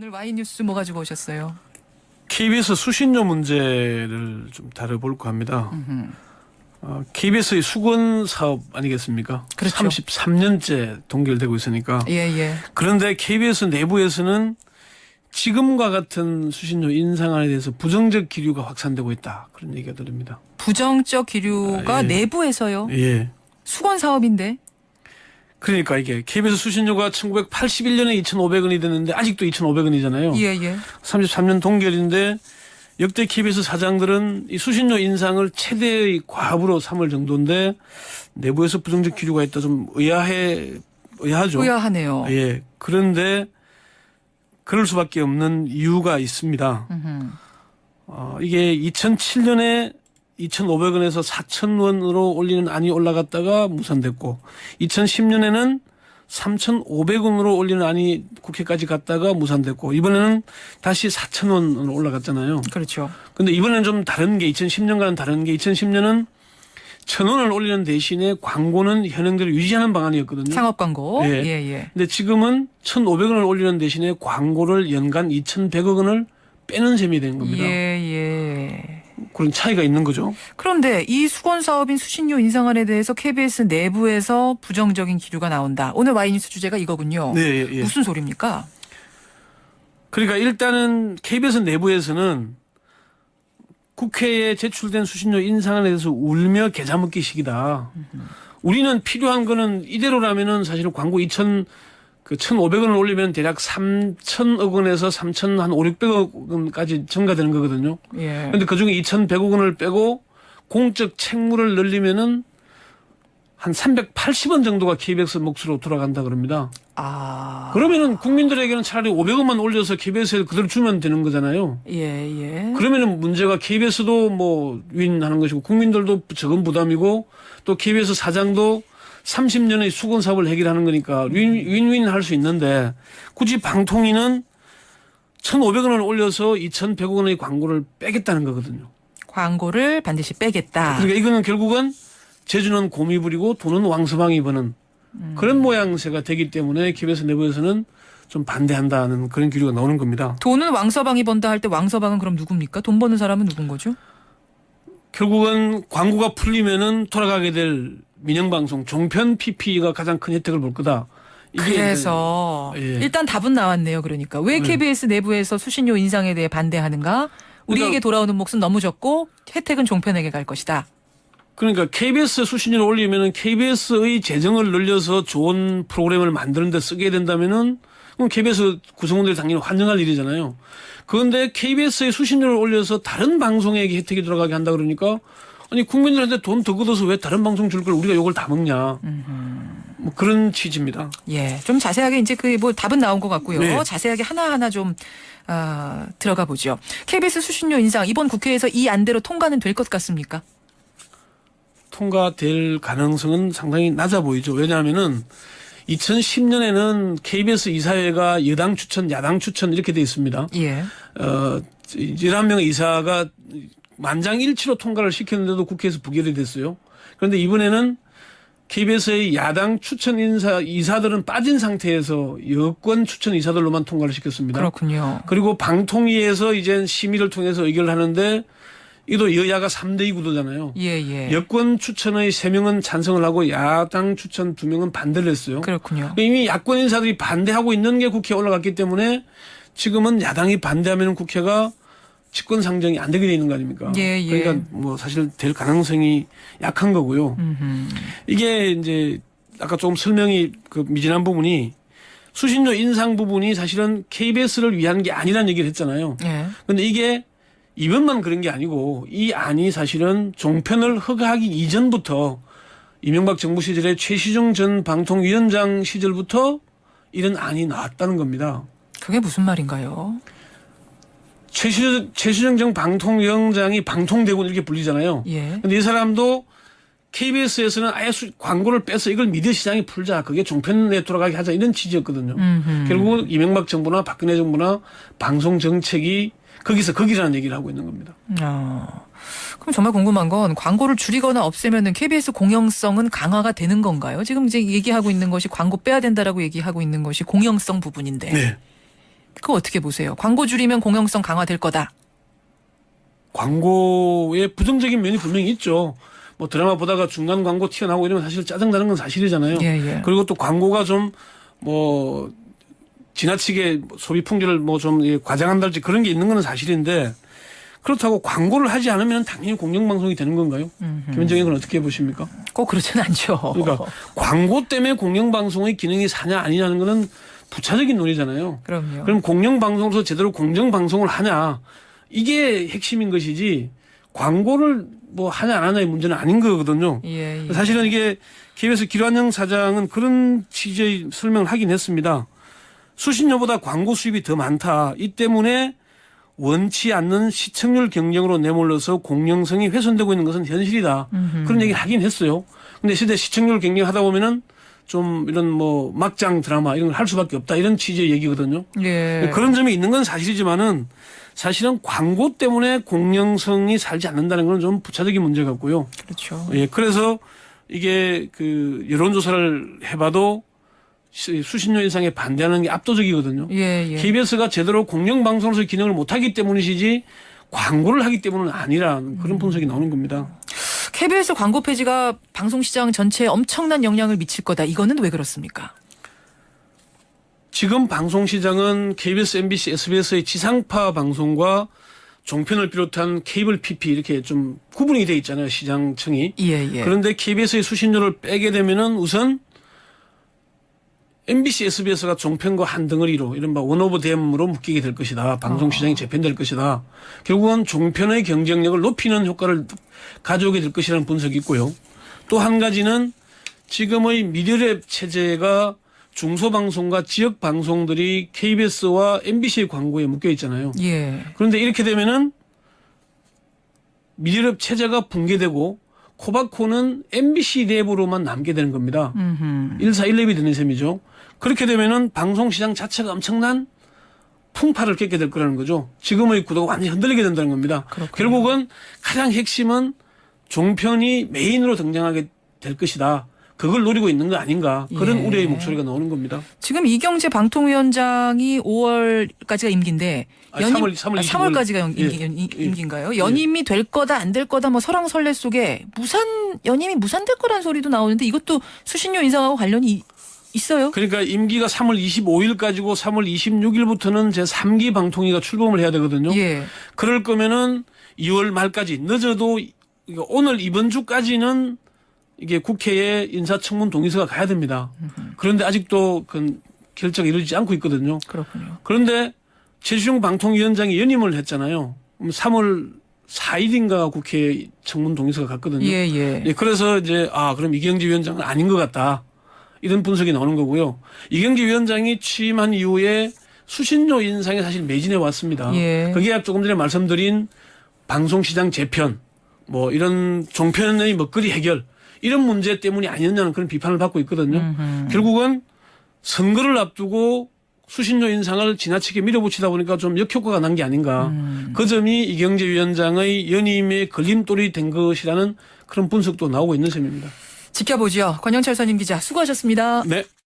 오늘 와이뉴스 뭐 가지고 오셨어요? KBS 수신료 문제를 좀 다뤄볼까 합니다. KBS의 수건 사업 아니겠습니까? 그렇죠. 33년째 동결되고 있으니까. 예. 그런데 KBS 내부에서는 지금과 같은 수신료 인상안에 대해서 부정적 기류가 확산되고 있다. 그런 얘기가 들립니다. 부정적 기류가 예. 내부에서요? 예. 수건 사업인데? 그러니까 이게 KBS 수신료가 1981년에 2,500원이 됐는데 아직도 2,500원이잖아요. 예. 33년 동결인데 역대 KBS 사장들은 이 수신료 인상을 최대의 과업으로 삼을 정도인데 내부에서 부정적 기류가 있다. 좀 의아하죠. 의아하네요. 예. 그런데 그럴 수밖에 없는 이유가 있습니다. 이게 2007년에 2,500원에서 4,000원으로 올리는 안이 올라갔다가 무산됐고 2010년에는 3,500원으로 올리는 안이 국회까지 갔다가 무산됐고 이번에는 다시 4,000원으로 올라갔잖아요. 그렇죠. 근데 이번에는 좀 다른 게 2010년과는 다른 게 2010년은 1,000원을 올리는 대신에 광고는 현행대로 유지하는 방안이었거든요. 상업 광고. 예. 예. 근데 지금은 1,500원을 올리는 대신에 광고를 연간 2,100억 원을 빼는 셈이 된 겁니다. 예. 그런 차이가 있는 거죠. 그런데 이 수건 사업인 수신료 인상안에 대해서 KBS 내부에서 부정적인 기류가 나온다. 오늘 와이뉴스 주제가 이거군요. 네, 예. 무슨 소리입니까? 그러니까 일단은 KBS 내부에서는 국회에 제출된 수신료 인상안에 대해서 울며 계좌 먹기식이다. 우리는 필요한 거는 이대로라면은 사실 광고 1,500원을 올리면 대략 3,000억 원에서 3,500억 원까지 증가되는 거거든요. 예. 그런데 그중에 2,100억 원을 빼고 공적 책무를 늘리면은 한 380원 정도가 KBS 몫으로 돌아간다 그럽니다. 그러면은 국민들에게는 차라리 500원만 올려서 KBS에 그대로 주면 되는 거잖아요. 예. 그러면은 문제가 KBS도 뭐 윈하는 것이고 국민들도 적은 부담이고 또 KBS 사장도 30년의 수건 사업을 해결하는 거니까 윈윈 할 수 있는데 굳이 방통위는 1,500원을 올려서 2,100억 원의 광고를 빼겠다는 거거든요. 광고를 반드시 빼겠다. 그러니까 이거는 결국은 재주는 곰이 부리고 돈은 왕서방이 버는 그런 모양새가 되기 때문에 KBS 내부에서는 좀 반대한다는 그런 기류가 나오는 겁니다. 돈은 왕서방이 번다 할 때 왕서방은 그럼 누굽니까? 돈 버는 사람은 누군 거죠? 결국은 광고가 풀리면은 돌아가게 될 민영방송 종편 PP가 가장 큰 혜택을 볼 거다. 이게 그래서 예. 일단 답은 나왔네요. 그러니까 왜 KBS 내부에서 수신료 인상에 대해 반대하는가? 우리에게 그러니까 돌아오는 몫은 너무 적고 혜택은 종편에게 갈 것이다. 그러니까 KBS 수신료를 올리면은 KBS의 재정을 늘려서 좋은 프로그램을 만드는 데 쓰게 된다면은 그럼 KBS 구성원들이 당연히 환영할 일이잖아요. 그런데 KBS의 수신료를 올려서 다른 방송에게 혜택이 들어가게 한다 그러니까 아니 국민들한테 돈 더 걷어서 왜 다른 방송 줄 걸 우리가 요걸 다 먹냐. 뭐 그런 취지입니다. 예, 좀 자세하게 이제 그 뭐 답은 나온 것 같고요. 네. 자세하게 하나하나 좀 들어가 보죠. KBS 수신료 인상 이번 국회에서 이 안대로 통과는 될 것 같습니까? 통과될 가능성은 상당히 낮아 보이죠. 왜냐하면은 2010년에는 KBS 이사회가 여당 추천, 야당 추천 이렇게 돼 있습니다. 예. 11명의 이사가 만장일치로 통과를 시켰는데도 국회에서 부결이 됐어요. 그런데 이번에는 KBS의 야당 추천 이사들은 빠진 상태에서 여권 추천 이사들로만 통과를 시켰습니다. 그렇군요. 그리고 방통위에서 이제 심의를 통해서 의결을 하는데 이도 여야가 3대2 구도잖아요. 예. 여권 추천의 3명은 찬성을 하고 야당 추천 2명은 반대를 했어요. 그렇군요. 이미 야권 인사들이 반대하고 있는 게 국회에 올라갔기 때문에 지금은 야당이 반대하면 국회가 집권 상정이 안 되게 돼 있는 거 아닙니까? 예. 그러니까 뭐 사실 될 가능성이 약한 거고요. 이게 이제 아까 조금 설명이 그 미진한 부분이 수신료 인상 부분이 사실은 KBS를 위한 게 아니라는 얘기를 했잖아요. 예. 그런데 이게 이번만 그런 게 아니고 이 안이 사실은 종편을 허가하기 이전부터 이명박 정부 시절에 최시중 전 방통위원장 시절부터 이런 안이 나왔다는 겁니다. 그게 무슨 말인가요? 최시중 전 방통위원장이 방통대군 이렇게 불리잖아요. 예. 근데 이 사람도 KBS에서는 아예 광고를 빼서 이걸 미디어 시장에 풀자. 그게 종편에 돌아가게 하자. 이런 취지였거든요. 결국 이명박 정부나 박근혜 정부나 방송 정책이 거기라는 얘기를 하고 있는 겁니다. 그럼 정말 궁금한 건 광고를 줄이거나 없애면은 KBS 공영성은 강화가 되는 건가요? 지금 이제 얘기하고 있는 것이 광고 빼야 된다라고 얘기하고 있는 것이 공영성 부분인데. 네. 그거 어떻게 보세요? 광고 줄이면 공영성 강화될 거다. 광고에 부정적인 면이 분명히 있죠. 뭐 드라마 보다가 중간 광고 튀어나오고 이러면 사실 짜증나는 건 사실이잖아요. 예, 예. 그리고 또 광고가 좀 뭐 지나치게 소비 풍조를 뭐 좀 과장한달지 그런 게 있는 건 사실인데 그렇다고 광고를 하지 않으면 당연히 공영방송이 되는 건가요? 김현정의 건 어떻게 보십니까? 꼭 그렇지는 않죠. 그러니까 광고 때문에 공영방송의 기능이 사냐 아니냐는 거는 부차적인 논의잖아요. 그럼요. 그럼 공영방송으로서 제대로 공정방송을 하냐 이게 핵심인 것이지 광고를 뭐 하냐 안 하냐의 문제는 아닌 거거든요. 예, 예. 사실은 이게 KBS 길환영 사장은 그런 취지의 설명을 하긴 했습니다. 수신료보다 광고 수입이 더 많다. 이 때문에 원치 않는 시청률 경쟁으로 내몰려서 공영성이 훼손되고 있는 것은 현실이다. 그런 얘기를 하긴 했어요. 근데 실제 시청률 경쟁하다 보면은 좀 이런 뭐 막장 드라마 이런 걸 할 수밖에 없다. 이런 취지의 얘기거든요. 예. 그런 점이 있는 건 사실이지만은 사실은 광고 때문에 공영성이 살지 않는다는 건 좀 부차적인 문제 같고요. 그렇죠. 예, 그래서 이게 그 여론조사를 해봐도 수신료 인상에 반대하는 게 압도적이거든요. 예, 예. KBS가 제대로 공영방송으로서 기능을 못하기 때문이시지 광고를 하기 때문은 아니라는 그런 분석이 나오는 겁니다. KBS 광고 폐지가 방송시장 전체에 엄청난 영향을 미칠 거다. 이거는 왜 그렇습니까? 지금 방송시장은 KBS, MBC, SBS의 지상파 방송과 종편을 비롯한 케이블 PP 이렇게 좀 구분이 돼 있잖아요. 시장층이. 예, 예. 그런데 KBS의 수신료를 빼게 되면은 우선 MBC, SBS가 종편과 한 덩어리로 이른바 원오브댐으로 묶이게 될 것이다. 방송시장이 재편될 것이다. 결국은 종편의 경쟁력을 높이는 효과를 가져오게 될 것이라는 분석이 있고요. 또 한 가지는 지금의 미디어랩 체제가 중소방송과 지역방송들이 KBS와 MBC의 광고에 묶여 있잖아요. 예. 그런데 이렇게 되면은 미디어랩 체제가 붕괴되고 코바코는 MBC 랩으로만 남게 되는 겁니다. 1사1랩이 되는 셈이죠. 그렇게 되면은 방송시장 자체가 엄청난 풍파를 겪게 될 거라는 거죠. 지금의 구도가 완전히 흔들리게 된다는 겁니다. 그렇군요. 결국은 가장 핵심은 종편이 메인으로 등장하게 될 것이다. 그걸 노리고 있는 거 아닌가. 그런 예. 우려의 목소리가 나오는 겁니다. 지금 이경재 방통위원장이 5월까지가 임기인데 아니, 3월 3월까지가 임기인가요? 연임이 될 거다 안 될 거다 뭐 설왕설래 속에 연임이 무산될 거라는 소리도 나오는데 이것도 수신료 인상하고 관련이 있어요? 그러니까 임기가 3월 25일까지고 3월 26일부터는 제3기 방통위가 출범을 해야 되거든요. 예. 그럴 거면은 2월 말까지 늦어도 오늘 이번 주까지는 이게 국회에 인사청문 동의서가 가야 됩니다. 그런데 아직도 그 결정이 이루어지지 않고 있거든요. 그렇군요. 그런데 최시중 방통위원장이 연임을 했잖아요. 3월 4일인가 국회 청문 동의서가 갔거든요. 예, 예. 예, 그래서 이제 그럼 이경재 위원장은 아닌 것 같다. 이런 분석이 나오는 거고요. 이경재 위원장이 취임한 이후에 수신료 인상에 사실 매진해 왔습니다. 예. 그게 조금 전에 말씀드린 방송시장 재편, 뭐 이런 종편의 먹거리 해결 이런 문제 때문이 아니었냐는 그런 비판을 받고 있거든요. 결국은 선거를 앞두고 수신료 인상을 지나치게 밀어붙이다 보니까 좀 역효과가 난 게 아닌가. 그 점이 이경재 위원장의 연임에 걸림돌이 된 것이라는 그런 분석도 나오고 있는 셈입니다. 지켜보죠. 권영철 선임 기자 수고하셨습니다. 네.